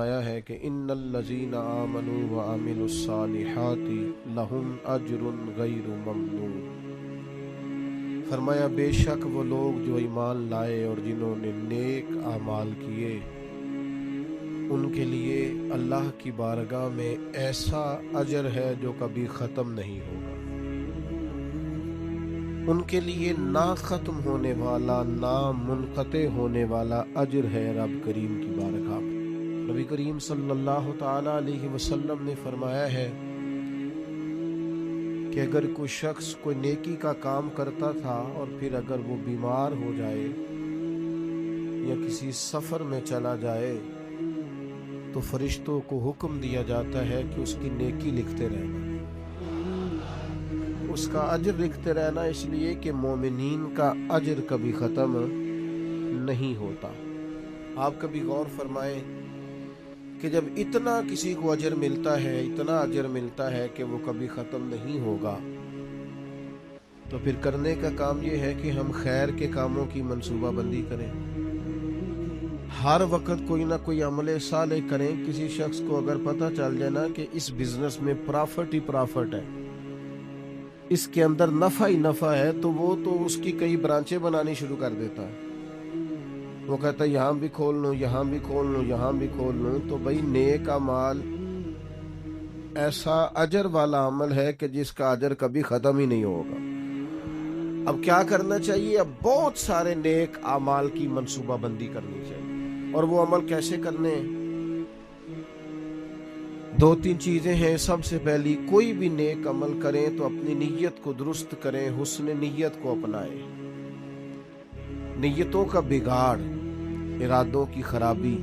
آیا ہے کہ ان الذین آمنوا وعملوا الصالحات لہم اجر غیر ممنون۔ فرمایا بے شک وہ لوگ جو ایمان لائے اور جنہوں نے نیک اعمال کیے، ان کے لیے اللہ کی بارگاہ میں ایسا اجر ہے جو کبھی ختم نہیں ہوگا۔ ان کے لیے نہ ختم ہونے والا نہ منقطع ہونے والا اجر ہے رب کریم کی بارگاہ میں۔ نبی کریم صلی اللہ تعالی علیہ وسلم نے فرمایا ہے کہ اگر کوئی شخص کوئی نیکی کا کام کرتا تھا اور پھر اگر وہ بیمار ہو جائے یا کسی سفر میں چلا جائے تو فرشتوں کو حکم دیا جاتا ہے کہ اس کی نیکی لکھتے رہنا، اس کا اجر لکھتے رہنا، اس لیے کہ مومنین کا اجر کبھی ختم نہیں ہوتا۔ آپ کبھی غور فرمائیں کہ جب اتنا کسی کو اجر ملتا ہے، اتنا اجر ملتا ہے کہ وہ کبھی ختم نہیں ہوگا، تو پھر کرنے کا کام یہ ہے کہ ہم خیر کے کاموں کی منصوبہ بندی کریں، ہر وقت کوئی نہ کوئی عمل صالح کریں۔ کسی شخص کو اگر پتہ چل جائے نا کہ اس بزنس میں پرافٹ ہی پرافٹ ہے، اس کے اندر نفع ہی نفع ہے، تو وہ تو اس کی کئی برانچیں بنانی شروع کر دیتا ہے۔ وہ کہتا ہے یہاں بھی کھول لوں، یہاں بھی کھول لوں، یہاں بھی کھول لوں۔ تو بھئی نیک اعمال ایسا اجر والا عمل ہے کہ جس کا اجر کبھی ختم ہی نہیں ہوگا۔ اب کیا کرنا چاہیے؟ اب بہت سارے نیک اعمال کی منصوبہ بندی کرنی چاہیے۔ اور وہ عمل کیسے کرنے ہیں؟ دو تین چیزیں ہیں۔ سب سے پہلی، کوئی بھی نیک عمل کریں تو اپنی نیت کو درست کریں، حسن نیت کو اپنائیں۔ نیتوں کا بگاڑ، ارادوں کی خرابی،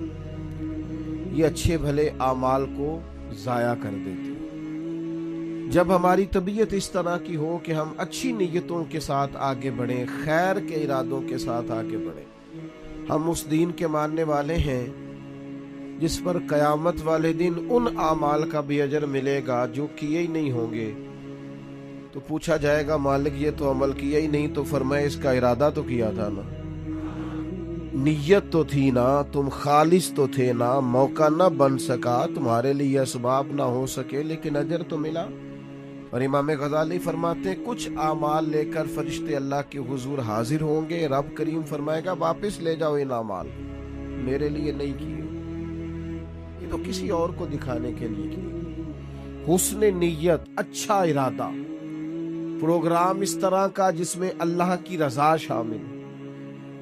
یہ اچھے بھلے اعمال کو ضائع کر دیتی ہے۔ جب ہماری طبیعت اس طرح کی ہو کہ ہم اچھی نیتوں کے ساتھ آگے بڑھیں، خیر کے ارادوں کے ساتھ آگے بڑھیں، ہم اس دین کے ماننے والے ہیں جس پر قیامت والے دن ان اعمال کا بھی اجر ملے گا جو کیے ہی نہیں ہوں گے۔ تو پوچھا جائے گا مالک یہ تو عمل کیا ہی نہیں، تو فرمائے اس کا ارادہ تو کیا تھا نا، نیت تو تھی نا، تم خالص تو تھے نا، موقع نہ بن سکا، تمہارے لیے اسباب نہ ہو سکے، لیکن اجر تو ملا۔ اور امام غزالی فرماتے ہیں کچھ اعمال لے کر فرشتے اللہ کے حضور حاضر ہوں گے، رب کریم فرمائے گا واپس لے جاؤ ان اعمال، میرے لیے نہیں کیے، یہ تو کسی اور کو دکھانے کے لیے کیے۔ حسن نیت، اچھا ارادہ، پروگرام اس طرح کا جس میں اللہ کی رضا شامل ہے۔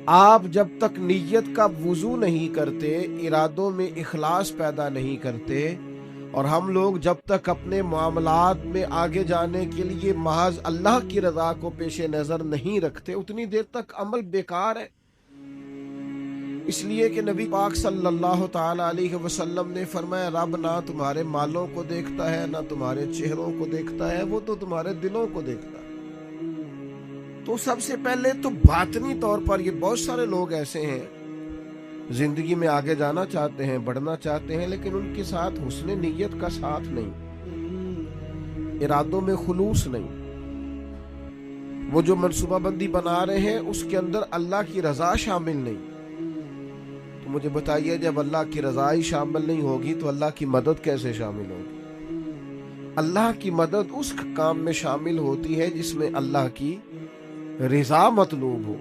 آپ جب تک نیت کا وضو نہیں کرتے، ارادوں میں اخلاص پیدا نہیں کرتے، اور ہم لوگ جب تک اپنے معاملات میں آگے جانے کے لیے محض اللہ کی رضا کو پیش نظر نہیں رکھتے، اتنی دیر تک عمل بیکار ہے۔ اس لیے کہ نبی پاک صلی اللہ تعالی علیہ وسلم نے فرمایا رب نہ تمہارے مالوں کو دیکھتا ہے نہ تمہارے چہروں کو دیکھتا ہے، وہ تو تمہارے دلوں کو دیکھتا ہے۔ تو سب سے پہلے تو باطنی طور پر یہ بہت سارے لوگ ایسے ہیں زندگی میں آگے جانا چاہتے ہیں، بڑھنا چاہتے ہیں، لیکن ان کے ساتھ حسن نیت کا ساتھ نہیں، ارادوں میں خلوص نہیں، وہ جو منصوبہ بندی بنا رہے ہیں اس کے اندر اللہ کی رضا شامل نہیں۔ تو مجھے بتائیے جب اللہ کی رضا ہی شامل نہیں ہوگی تو اللہ کی مدد کیسے شامل ہوگی؟ اللہ کی مدد اس کام میں شامل ہوتی ہے جس میں اللہ کی رضا مطلوب ہو،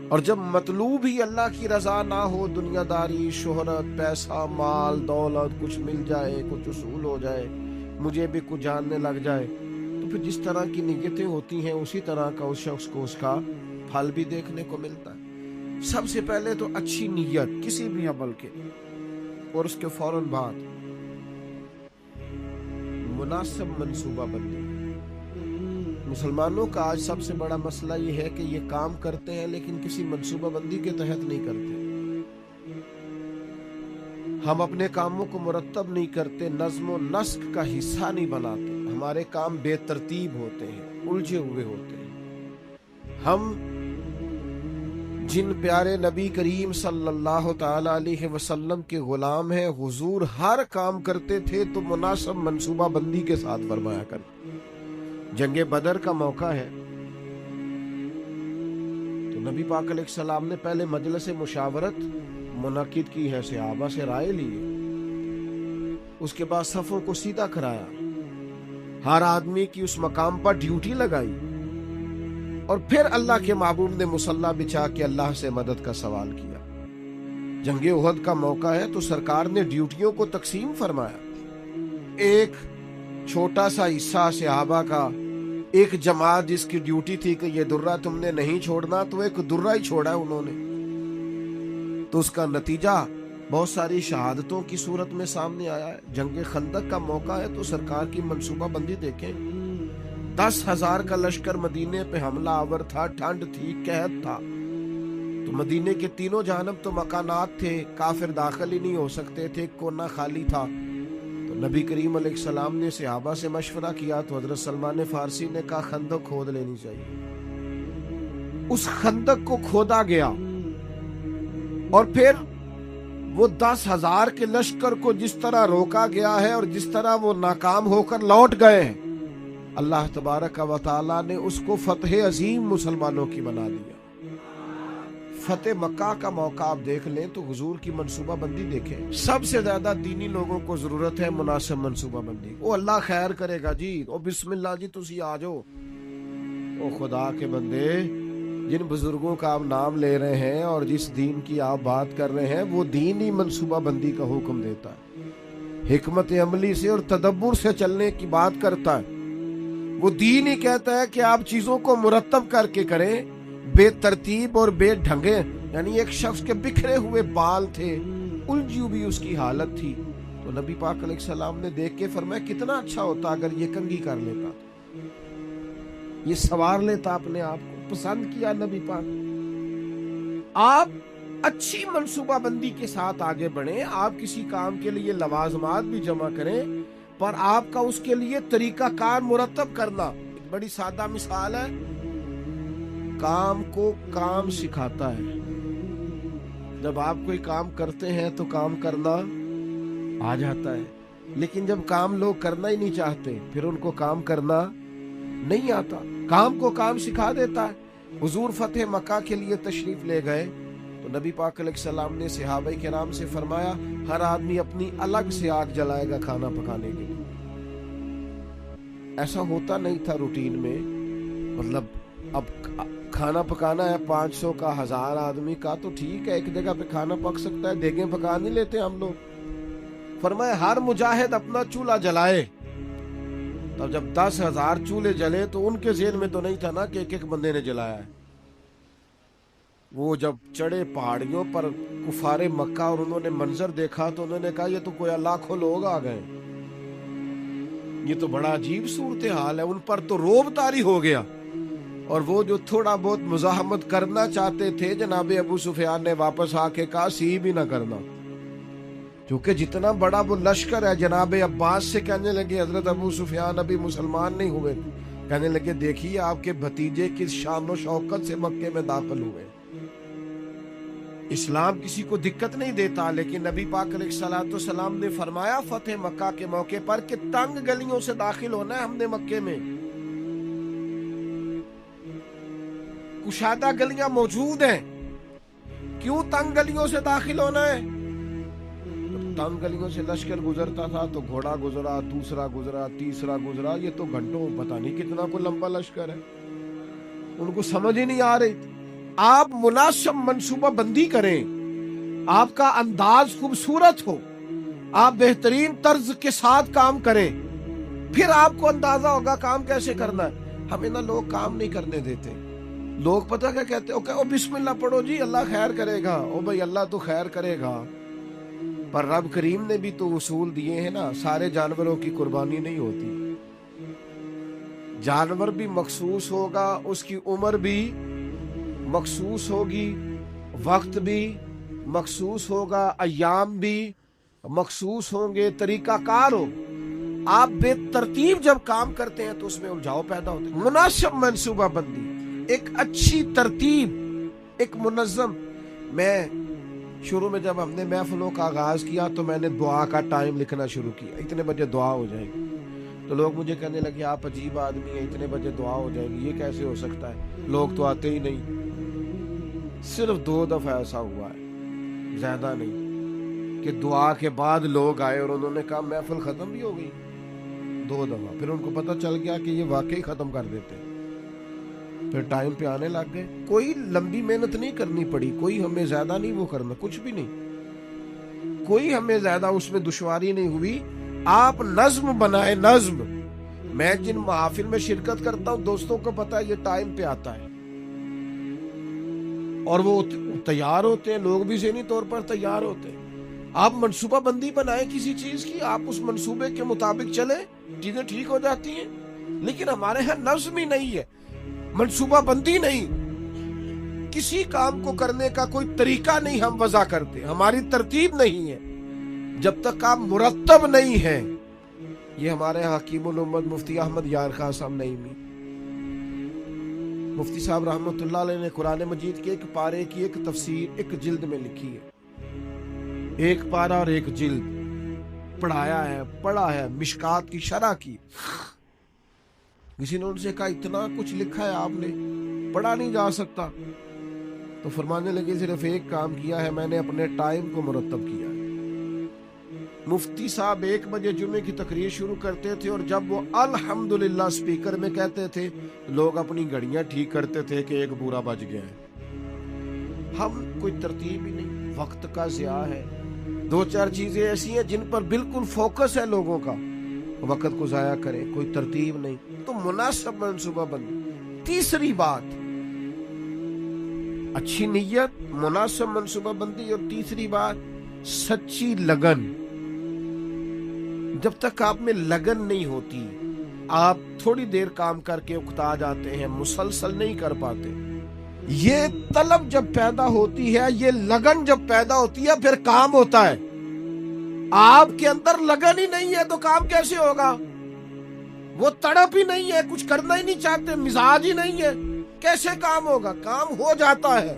اور جب مطلوب ہی اللہ کی رضا نہ ہو، دنیا داری، شہرت، پیسہ، مال، دولت، کچھ مل جائے، کچھ اصول ہو جائے، مجھے بھی کچھ جاننے لگ جائے، تو پھر جس طرح کی نیتیں ہوتی ہیں اسی طرح کا اس شخص کو اس کا پھل بھی دیکھنے کو ملتا ہے۔ سب سے پہلے تو اچھی نیت کسی بھی عمل کے، اور اس کے فوراً بعد مناسب منصوبہ بندی۔ مسلمانوں کا آج سب سے بڑا مسئلہ یہ ہے کہ یہ کام کرتے ہیں لیکن کسی منصوبہ بندی کے تحت نہیں کرتے۔ ہم اپنے کاموں کو مرتب نہیں کرتے، نظم و نسق کا حصہ نہیں بناتے، ہمارے کام بے ترتیب ہوتے ہیں، الجھے ہوئے ہوتے ہیں۔ ہم جن پیارے نبی کریم صلی اللہ تعالی علیہ وسلم کے غلام ہیں، حضور ہر کام کرتے تھے تو مناسب منصوبہ بندی کے ساتھ فرمایا کرتے۔ جنگ بدر کا موقع ہے تو نبی پاک علیہ السلام نے پہلے مجلس مشاورت منعقد کی ہے، صحابہ سے رائے لی ہے اس کے بعد صفوں کو سیدھا کرایا، ہر آدمی کی اس مقام پر ڈیوٹی لگائی، اور پھر اللہ کے محبوب نے مصلی بچھا کے اللہ سے مدد کا سوال کیا۔ جنگ احد کا موقع ہے تو سرکار نے ڈیوٹیوں کو تقسیم فرمایا۔ ایک چھوٹا سا حصہ صحابہ کا، ایک جماعت جس کی ڈیوٹی تھی کہ یہ درہ تم نے نہیں چھوڑنا، تو ایک درہ ہی چھوڑا انہوں نے، تو اس کا نتیجہ بہت ساری شہادتوں کی صورت میں سامنے آیا ہے۔ جنگ خندق کا موقع ہے تو سرکار کی منصوبہ بندی دیکھیں، 10,000 کا لشکر مدینے پہ حملہ آور تھا، ٹھنڈ تھی، قحط تھا، تو مدینے کے تینوں جانب تو مکانات تھے، کافر داخل ہی نہیں ہو سکتے تھے، کونا خالی تھا۔ تو نبی کریم علیہ السلام نے صحابہ سے مشورہ کیا تو حضرت سلمان فارسی نے کہا خندق کھود لینی چاہیے۔ اس خندق کو کھودا گیا، اور پھر وہ 10,000 کے لشکر کو جس طرح روکا گیا ہے اور جس طرح وہ ناکام ہو کر لوٹ گئے ہیں، اللہ تبارک و تعالیٰ نے اس کو فتح عظیم مسلمانوں کی بنا دیا۔ فتح مکہ کا موقع آپ دیکھ لیں تو حضور کی منصوبہ بندی دیکھیں، سب سے زیادہ دینی لوگوں کو ضرورت ہے مناسب منصوبہ بندی۔ او اللہ خیر کرے گا جی، او بسم اللہ جی تسی آ جاؤ۔ او خدا کے بندے، جن بزرگوں کا آپ نام لے رہے ہیں اور جس دین کی آپ بات کر رہے ہیں، وہ دین ہی منصوبہ بندی کا حکم دیتا ہے، حکمت عملی سے اور تدبر سے چلنے کی بات کرتا ہے۔ وہ دین ہی کہتا ہے کہ آپ چیزوں کو مرتب کر کے کریں، بے ترتیب اور بے ڈھنگے، یعنی ایک شخص کے بکھرے ہوئے بال تھے، الجھی ہوئی اس کی حالت تھی، تو نبی پاک علیہ السلام نے دیکھ کے فرمایا کتنا اچھا ہوتا اگر یہ کنگھی کر لیتا، یہ سوار لیتا اپنے آپ کو۔ پسند کیا نبی پاک۔ آپ اچھی منصوبہ بندی کے ساتھ آگے بڑھیں، آپ کسی کام کے لیے لوازمات بھی جمع کریں، پر آپ کا اس کے لیے طریقہ کار مرتب کرنا۔ ایک بڑی سادہ مثال ہے، کام کو کام سکھاتا ہے۔ جب آپ کوئی کام کرتے ہیں تو کام کرنا آ جاتا ہے، لیکن جب کام لوگ کرنا ہی نہیں چاہتے پھر ان کو کام کرنا نہیں آتا۔ کام کو کام سکھا دیتا ہے۔ حضور فتح مکہ کے لیے تشریف لے گئے تو نبی پاک علیہ السلام نے صحابہ کرام سے فرمایا ہر آدمی اپنی الگ سے آگ جلائے گا کھانا پکانے کے لیے۔ ایسا ہوتا نہیں تھا روٹین میں، مطلب اب کھانا پکانا ہے 500 کا 1000 آدمی کا تو ٹھیک ہے، ایک جگہ پہ کھانا پک سکتا ہے، دیگیں پکا نہیں لیتے ہم لوگ۔ فرمایا ہر مجاہد اپنا چولہا جلائے۔ تب جب 10,000 چولہے جلے تو ان کے ذہن میں تو نہیں تھا نا کہ ایک ایک بندے نے جلایا ہے۔ وہ جب چڑھے پہاڑیوں پر کفار مکہ اور انہوں نے منظر دیکھا تو انہوں نے کہا یہ تو کوئی لاکھوں لوگ آ گئے، یہ تو بڑا عجیب صورتحال ہے۔ ان پر تو روب طاری ہو گیا، اور وہ جو تھوڑا بہت مزاحمت کرنا چاہتے تھے جناب ابو سفیان نے واپس آ کے کہا سی بھی نہ کرنا، کیونکہ جتنا بڑا وہ لشکر ہے۔ جناب عباس سے کہنے لگے حضرت ابو سفیان ابھی مسلمان نہیں ہوئے، کہنے لگے دیکھیے آپ کے بھتیجے کس شان و شوکت سے مکے میں داخل ہوئے۔ اسلام کسی کو دقت نہیں دیتا، لیکن نبی پاک علیہ الصلوۃ والسلام نے فرمایا فتح مکہ کے موقع پر کہ تنگ گلیوں سے داخل ہونا ہے ہم نے مکے میں، کشادہ گلیاں موجود ہیں، کیوں تنگ گلیوں سے داخل ہونا ہے؟ تنگ گلیوں سے لشکر گزرتا تھا تو گھوڑا گزرا، دوسرا گزرا، تیسرا گزرا، یہ تو گھنٹوں پتہ نہیں کتنا کو لمبا لشکر ہے، ان کو سمجھ ہی نہیں آ رہی تھی۔ آپ مناسب منصوبہ بندی کریں، آپ کا انداز خوبصورت ہو، آپ بہترین طرز کے ساتھ کام کریں، پھر آپ کو اندازہ ہوگا کام کیسے کرنا ہے۔ ہمیں نہ لوگ کام نہیں کرنے دیتے، لوگ پتہ کیا کہتے ہیں، او بسم اللہ پڑھو جی اللہ خیر کرے گا، او بھائی اللہ تو خیر کرے گا، پر رب کریم نے بھی تو اصول دیے ہیں نا، سارے جانوروں کی قربانی نہیں ہوتی، جانور بھی مخصوص ہوگا، اس کی عمر بھی مخصوص ہوگی، وقت بھی مخصوص ہوگا، ایام بھی مخصوص ہوں گے، طریقہ کار ہو۔ آپ بے ترتیب جب کام کرتے ہیں تو اس میں الجھاؤ پیدا ہوتے ہیں۔ مناسب منصوبہ بندی، ایک اچھی ترتیب، ایک منظم۔ میں شروع میں جب ہم نے محفلوں کا آغاز کیا تو میں نے دعا کا ٹائم لکھنا شروع کیا، اتنے بجے دعا ہو جائے گی، تو لوگ مجھے کہنے لگے آپ عجیب آدمی ہیں، اتنے بجے دعا ہو جائے گی، یہ کیسے ہو سکتا ہے، لوگ تو آتے ہی نہیں۔ صرف 2 دفعہ ایسا ہوا ہے، زیادہ نہیں۔ کہ دعا کے بعد لوگ آئے اور انہوں نے کہا محفل ختم بھی ہو گئی 2 دفعہ. پھر ان کو پتہ چل گیا کہ یہ واقعی ختم کر دیتے ہیں. پھر ٹائم پہ آنے لگ گئے. کوئی لمبی محنت نہیں کرنی پڑی, کوئی ہمیں زیادہ نہیں وہ کرنا, کچھ بھی نہیں, کوئی ہمیں زیادہ اس میں دشواری نہیں ہوئی. آپ نظم بنائے, نظم. میں جن محافل میں شرکت کرتا ہوں دوستوں کو پتا ہے یہ ٹائم پہ آتا ہے اور وہ تیار ہوتے ہیں, لوگ بھی ذہنی طور پر تیار ہوتے ہیں. آپ منصوبہ بندی بنائیں کسی چیز کی, آپ اس منصوبے کے مطابق چلیں, چیزیں ٹھیک ہو جاتی ہیں. لیکن ہمارے ہاں نظم ہی نہیں ہے, منصوبہ بندی نہیں, کسی کام کو کرنے کا کوئی طریقہ نہیں ہم وضع کرتے, ہماری ترتیب نہیں ہے. جب تک آپ مرتب نہیں ہیں, یہ ہمارے حکیم الامت مفتی احمد یار خان صاحب نعیمی مفتی صاحب رحمۃ اللہ علیہ نے قرآن مجید کے ایک پارے کی ایک تفسیر ایک جلد میں لکھی ہے. ایک پارہ اور ایک جلد پڑھایا ہے, پڑھا ہے, مشکات کی شرح کی. کسی نے ان سے کہا اتنا کچھ لکھا ہے آپ نے, پڑھا نہیں جا سکتا. تو فرمانے لگے صرف ایک کام کیا ہے, میں نے اپنے ٹائم کو مرتب کیا ہے. مفتی صاحب 1 بجے جمعے کی تقریر شروع کرتے تھے اور جب وہ الحمدللہ سپیکر میں کہتے تھے لوگ اپنی گھڑیاں ٹھیک کرتے تھے کہ 1 بورا بج گیا ہے. ہم کوئی ترتیب ہی نہیں, وقت کا ضیاع ہے. 2-4 چیزیں ایسی ہیں جن پر بالکل فوکس ہے لوگوں کا, وقت کو ضائع کریں, کوئی ترتیب نہیں. تو مناسب منصوبہ بندی. تیسری بات اچھی نیت, مناسب منصوبہ بندی, اور تیسری بات سچی لگن. جب تک آپ میں لگن نہیں ہوتی, آپ تھوڑی دیر کام کر کے اکتا جاتے ہیں, مسلسل نہیں کر پاتے. یہ طلب جب پیدا ہوتی ہے, یہ لگن جب پیدا ہوتی ہے, پھر کام ہوتا ہے. آپ کے اندر لگن ہی نہیں ہے تو کام کیسے ہوگا؟ وہ تڑپ ہی نہیں ہے, کچھ کرنا ہی نہیں چاہتے, مزاج ہی نہیں ہے, کیسے کام ہوگا؟ کام ہو جاتا ہے.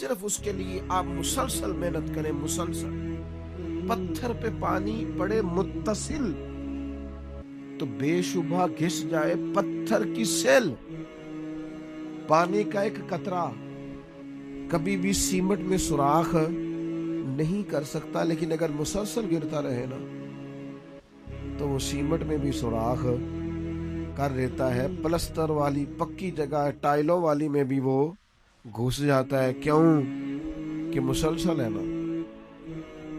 صرف اس کے لیے آپ مسلسل محنت کریں, مسلسل. پتھر پہ پانی پڑے متصل تو بے شبہ گھس جائے پتھر کی سیل. پانی کا ایک قطرہ کبھی بھی سیمنٹ میں سوراخ نہیں کر سکتا, لیکن اگر مسلسل گرتا رہے نا تو وہ سیمنٹ میں بھی سوراخ کر دیتا ہے. پلستر والی پکی جگہ, ٹائلوں والی میں بھی وہ گھس جاتا ہے. کیوں؟ کہ مسلسل ہے نا,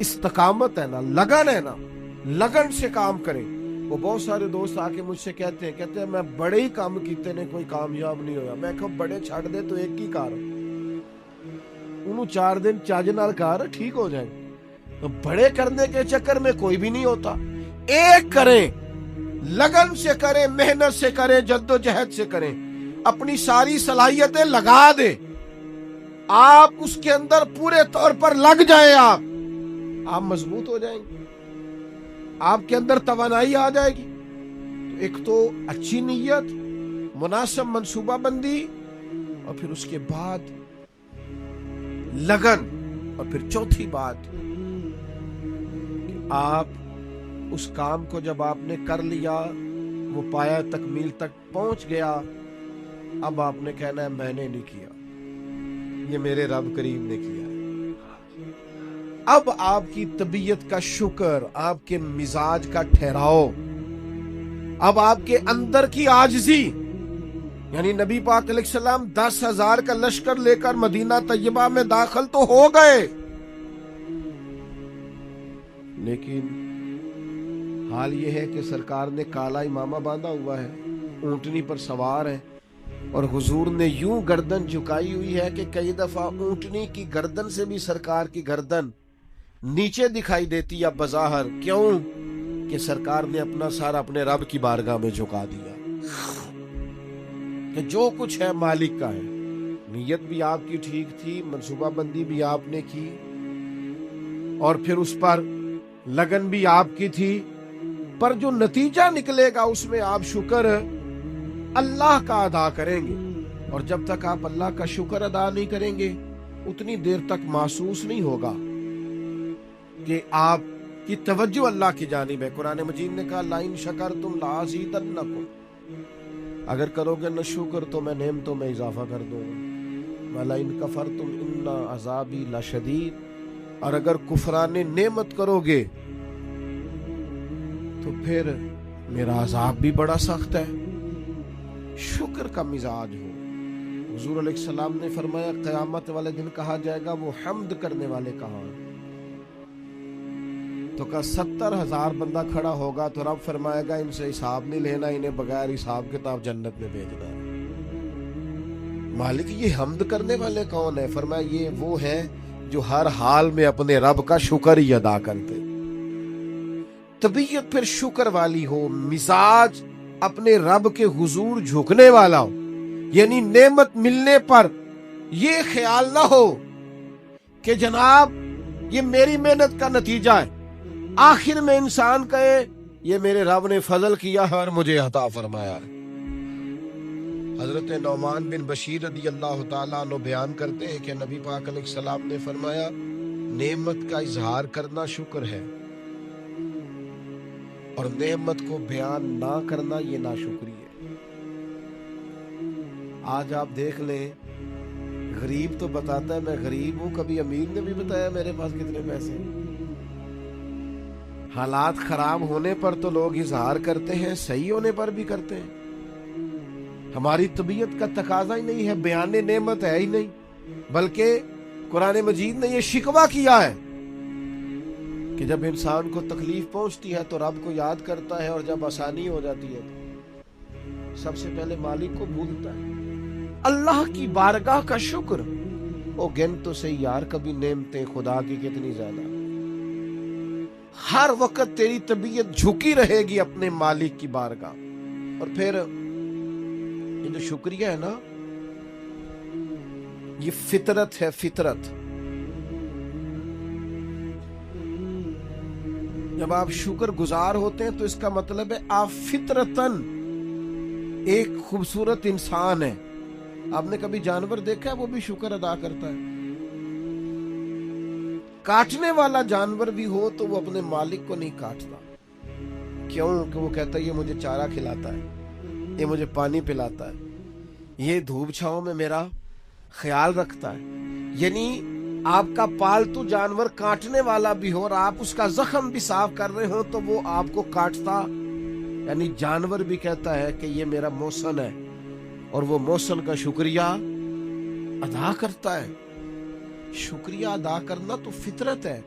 استقامت ہے نا, لگن ہے نا, لگن سے کام کریں. وہ بہت سارے دوست آ کے مجھ سے کہتے ہیں میں بڑے ہی کام کیتے نے کوئی کامیاب نہیں ہویا. میں کہا بڑے چھڑ دے تو ایک ہی کار, انہوں 4 دن چاج نال کار ٹھیک ہو جائیں. بڑے کرنے کے چکر میں کوئی بھی نہیں ہوتا. ایک کریں, لگن سے کریں, محنت سے کریں, جد و جہد سے کریں, اپنی ساری صلاحیتیں لگا دیں. آپ اس کے اندر پورے طور پر لگ جائیں, آپ مضبوط ہو جائیں گے, آپ کے اندر توانائی آ جائے گی. تو ایک تو اچھی نیت, مناسب منصوبہ بندی, اور پھر اس کے بعد لگن, اور پھر چوتھی بات کہ آپ اس کام کو جب آپ نے کر لیا, وہ پایا تکمیل تک پہنچ گیا, اب آپ نے کہنا ہے میں نے نہیں کیا, یہ میرے رب کریم نے کیا. اب آپ کی طبیعت کا شکر, آپ کے مزاج کا ٹھہراؤ, اب آپ کے اندر کی عاجزی. یعنی نبی پاک علیہ السلام 10,000 کا لشکر لے کر مدینہ طیبہ میں داخل تو ہو گئے, لیکن حال یہ ہے کہ سرکار نے کالا امامہ باندھا ہوا ہے, اونٹنی پر سوار ہے, اور حضور نے یوں گردن جھکائی ہوئی ہے کہ کئی دفعہ اونٹنی کی گردن سے بھی سرکار کی گردن نیچے دکھائی دیتی یا بظاہر. کیوں؟ کہ سرکار نے اپنا سارا اپنے رب کی بارگاہ میں جھکا دیا کہ جو کچھ ہے مالک کا ہے. نیت بھی آپ کی ٹھیک تھی, منصوبہ بندی بھی آپ نے کی, اور پھر اس پر لگن بھی آپ کی تھی, پر جو نتیجہ نکلے گا اس میں آپ شکر اللہ کا ادا کریں گے. اور جب تک آپ اللہ کا شکر ادا نہیں کریں گے اتنی دیر تک محسوس نہیں ہوگا کہ آپ کی توجہ اللہ کی جانب ہے. قرآن مجید نے کہا لَإِن شَكَرْتُمْ لَأَزِيدَنَّكُمْ, اگر کرو گے نہ شکر تو میں نعمتوں میں اضافہ کر دوں گا. وَلَئِن كَفَرْتُمْ إِنَّ عَذَابِي لَشَدِيدٌ, اور اگر کفران نعمت کرو گے تو پھر میرا عذاب بھی بڑا سخت ہے۔ شکر کا مزاج ہو۔ حضور علیہ السلام نے فرمایا قیامت والے دن کہا جائے گا وہ حمد کرنے والے کہاں ہیں؟ تو کہا 70,000 بندہ کھڑا ہوگا تو رب فرمائے گا ان سے حساب نہیں لینا، انہیں بغیر حساب کتاب جنت میں بھیجنا ہے۔ مالک یہ حمد کرنے والے کون ہیں؟ فرمایا یہ وہ ہیں جو ہر حال میں اپنے رب کا شکر ہی ادا کرتے۔ طبیعت پھر شکر والی ہو، مزاج اپنے رب کے حضور جھکنے والا ہو، یعنی نعمت ملنے پر یہ خیال نہ ہو کہ جناب یہ میری محنت کا نتیجہ ہے، آخر میں انسان کہے یہ میرے رب نے فضل کیا ہے اور مجھے عطا فرمایا ہے۔ حضرت نعمان بن بشیر رضی اللہ تعالیٰ عنہ بیان کرتے ہیں کہ نبی پاک علیہ السلام نے فرمایا نعمت کا اظہار کرنا شکر ہے اور نعمت کو بیان نہ کرنا یہ ناشکری ہے۔ آج آپ دیکھ لیں، غریب تو بتاتا ہے میں غریب ہوں، کبھی امیر نے بھی بتایا میرے پاس کتنے پیسے۔ حالات خراب ہونے پر تو لوگ اظہار کرتے ہیں، صحیح ہونے پر بھی کرتے ہیں۔ ہماری طبیعت کا تقاضا ہی نہیں ہے، بیان نعمت ہے ہی نہیں، بلکہ قرآن مجید نے یہ شکوہ کیا ہے کہ جب انسان کو تکلیف پہنچتی ہے تو رب کو یاد کرتا ہے، اور جب آسانی ہو جاتی ہے تو سب سے پہلے مالک کو بھولتا ہے۔ اللہ کی بارگاہ کا شکر، او گن تو صحیح یار کبھی نعمتیں خدا کی کتنی زیادہ، ہر وقت تیری طبیعت جھکی رہے گی اپنے مالک کی بارگاہ۔ اور پھر یہ جو شکریہ ہے نا، یہ فطرت ہے، فطرت۔ جب آپ شکر گزار ہوتے ہیں تو اس کا مطلب ہے آپ فطرتاً ایک خوبصورت انسان ہے۔ آپ نے کبھی جانور دیکھا ہے وہ بھی شکر ادا کرتا ہے؟ کاٹنے والا جانور بھی ہو تو وہ اپنے مالک کو نہیں کاٹتا، کیوں کہ وہ کہتا ہے یہ مجھے چارہ کھلاتا ہے، یہ مجھے پانی پلاتا ہے، یہ دھوپ چھاؤں میں میرا خیال رکھتا ہے۔ یعنی آپ کا پالتو جانور کاٹنے والا بھی ہو اور آپ اس کا زخم بھی صاف کر رہے ہو تو وہ آپ کو کاٹتا، یعنی جانور بھی کہتا ہے کہ یہ میرا محسن ہے اور وہ محسن کا شکریہ ادا کرتا ہے۔ شکریہ ادا کرنا تو فطرت ہے۔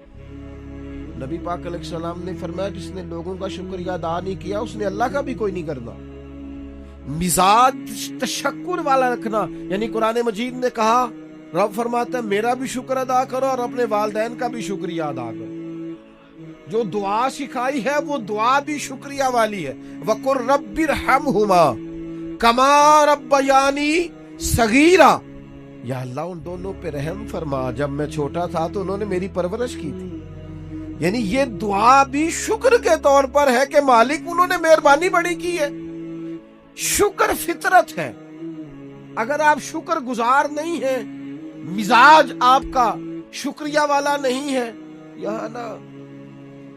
نبی پاک علیہ السلام نے فرمایا جس نے لوگوں کا شکریہ ادا نہیں کیا اس نے اللہ کا بھی کوئی نہیں کرنا۔ مزاج تشکر والا رکھنا، یعنی قرآن مجید نے کہا، رب فرماتا ہے میرا بھی شکر ادا کرو اور اپنے والدین کا بھی شکریہ ادا کرو۔ جو دعا سکھائی ہے وہ دعا بھی شکریہ والی ہے۔ وَقُلْ رَبِّ ارْحَمْهُمَا كَمَا رَبَّيَانِي صَغِيرًا، یا اللہ ان دونوں پہ رحم فرما، جب میں چھوٹا تھا تو انہوں نے میری پرورش کی تھی۔ یعنی یہ دعا بھی شکر کے طور پر ہے کہ مالک انہوں نے مہربانی بڑی کی ہے۔ شکر فطرت ہے۔ اگر آپ شکر گزار نہیں ہیں، مزاج آپ کا شکریہ والا نہیں ہے، یہاں نا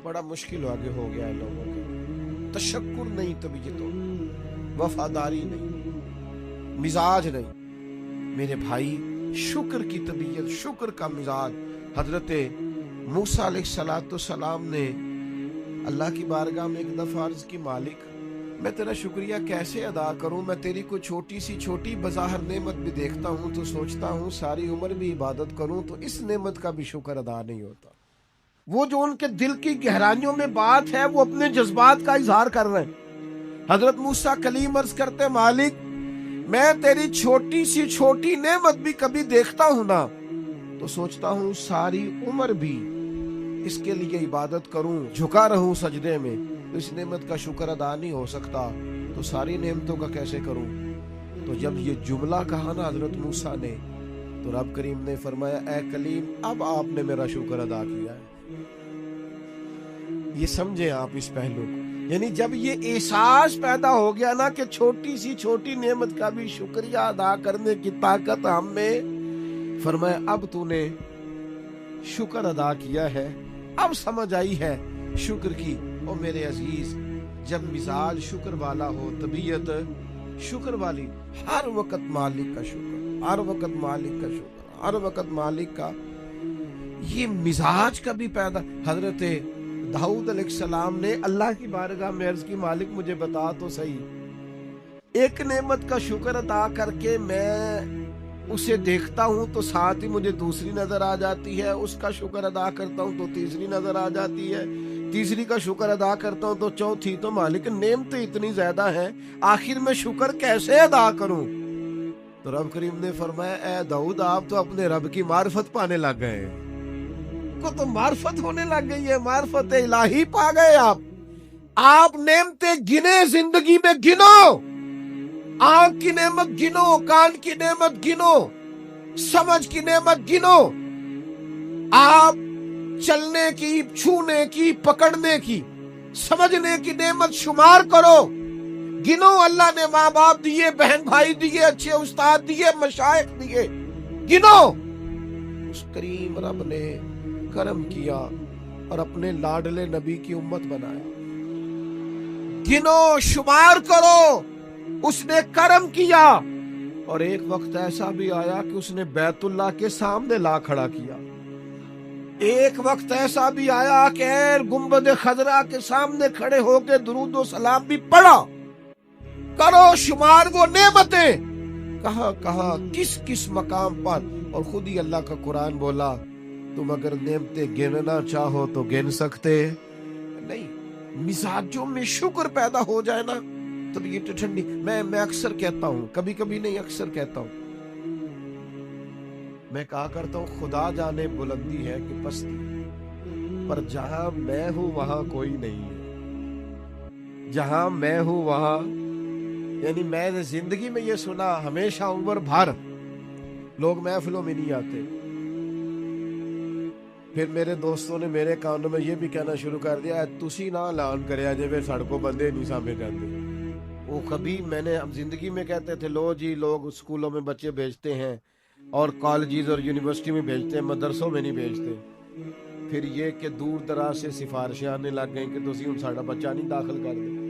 بڑا مشکل آگے ہو گیا ہے لوگوں کا۔ تشکر نہیں، طبیعت وفاداری نہیں، مزاج نہیں۔ میرے بھائی شکر کی طبیعت، شکر کا مزاج۔ حضرت موسیٰ علیہ السلام نے اللہ کی بارگاہ میں ایک دفعہ عرض کی، مالک میں تیرا شکریہ کیسے ادا کروں؟ میں تیری کوئی چھوٹی سی چھوٹی بظاہر نعمت بھی دیکھتا ہوں تو سوچتا ہوں ساری عمر بھی عبادت کروں تو اس نعمت کا بھی شکر ادا نہیں ہوتا۔ وہ جو ان کے دل کی گہرائیوں میں بات ہے وہ اپنے جذبات کا اظہار کر رہے ہیں۔ حضرت موسیٰ کلیم عرض کرتے مالک میں تیری چھوٹی سی چھوٹی نعمت بھی کبھی دیکھتا ہوں نا تو سوچتا ہوں ساری عمر بھی اس کے لیے عبادت کروں، جھکا رہوں سجدے میں، تو اس نعمت کا شکر ادا نہیں ہو سکتا تو ساری نعمتوں کا کیسے کروں؟ تو جب یہ جملہ کہا نا حضرت موسیٰ نے تو رب کریم نے فرمایا اے کلیم اب آپ نے میرا شکر ادا کیا ہے۔ یہ سمجھیں آپ اس پہلو کو، یعنی جب یہ احساس پیدا ہو گیا نا کہ چھوٹی سی چھوٹی نعمت کا بھی شکریہ ادا کرنے کی طاقت ہم میں، فرمایا اب تو نے شکر ادا کیا ہے، اب سمجھ آئی ہے شکر کی۔ او میرے عزیز، جب مزاج شکر والا ہو، طبیعت شکر والی، ہر وقت مالک کا شکر، ہر وقت مالک کا شکر، ہر وقت مالک کا۔ یہ مزاج کبھی پیدا. حضرت داؤد علیہ السلام نے اللہ کی بارگاہ میں عرض کی مالک مجھے بتا تو صحیح, ایک نعمت کا شکر ادا کر کے میں اسے دیکھتا ہوں تو ساتھ ہی مجھے دوسری نظر آ جاتی ہے, اس کا شکر ادا کرتا ہوں تو تیسری نظر آ جاتی ہے, تیسری کا شکر ادا کرتا ہوں تو چوتھی. تو مالک نعمتیں اتنی زیادہ ہیں, آخر میں شکر کیسے ادا کروں؟ تو رب کریم نے فرمایا اے داؤد آپ تو اپنے رب کی معرفت پانے لگ گئے ہیں, کو تو معرفت ہونے لگ گئی ہے, معرفت الہی پا گئے آپ نعمتیں گنے, زندگی میں گنو, آنکھ کی نعمت گنو, کان کی نعمت گنو, سمجھ کی نعمت گنو, آپ چلنے کی, چھونے کی, پکڑنے کی, سمجھنے کی نعمت شمار کرو, گنو. اللہ نے ماں باپ دیے, بہن بھائی دیے, اچھے استاد دیے, مشائخ دیے, گنو. اس کریم رب نے کرم کیا اور اپنے لاڈلے نبی کی امت بنایا. گنو, شمار کرو, اس نے کرم کیا. اور ایک وقت ایسا بھی آیا کہ اس نے بیت اللہ کے سامنے لا کھڑا کیا. ایک وقت ایسا بھی آیا کہ گنبد خضرا کے سامنے کھڑے ہو کے درود و سلام بھی پڑھا. کرو شمار وہ نعمتیں, کہاں کہاں کس کس مقام پر. اور خود ہی اللہ کا قرآن بولا تم اگر نعمتیں گننا چاہو تو گن سکتے نہیں. مزاجوں میں شکر پیدا ہو جائے نا, طبیعت ٹھنڈی. میں اکثر کہتا ہوں, کبھی کبھی نہیں اکثر کہتا ہوں, میں کہا کرتا ہوں خدا جانے بلندی ہے کہ پستی, پر جہاں میں ہوں وہاں کوئی نہیں ہے. جہاں میں ہوں وہاں, یعنی میں نے زندگی میں یہ سنا ہمیشہ عمر بھر لوگ محفلوں میں نہیں آتے. پھر میرے دوستوں نے میرے کانوں میں یہ بھی کہنا شروع کر دیا تسی نہ اعلان کریا جے پھر سڑکوں بندے نہیں سامنے جاتے. وہ کبھی میں نے زندگی میں کہتے تھے لو جی لوگ اسکولوں میں بچے بھیجتے ہیں اور کالجز اور یونیورسٹی میں بھیجتے ہیں, مدرسوں میں نہیں بھیجتے. پھر یہ کہ دور دراز سے سفارشیں آنے لگ گئیں کہ تسی ہن ساڈا بچہ نہیں داخل کر دے.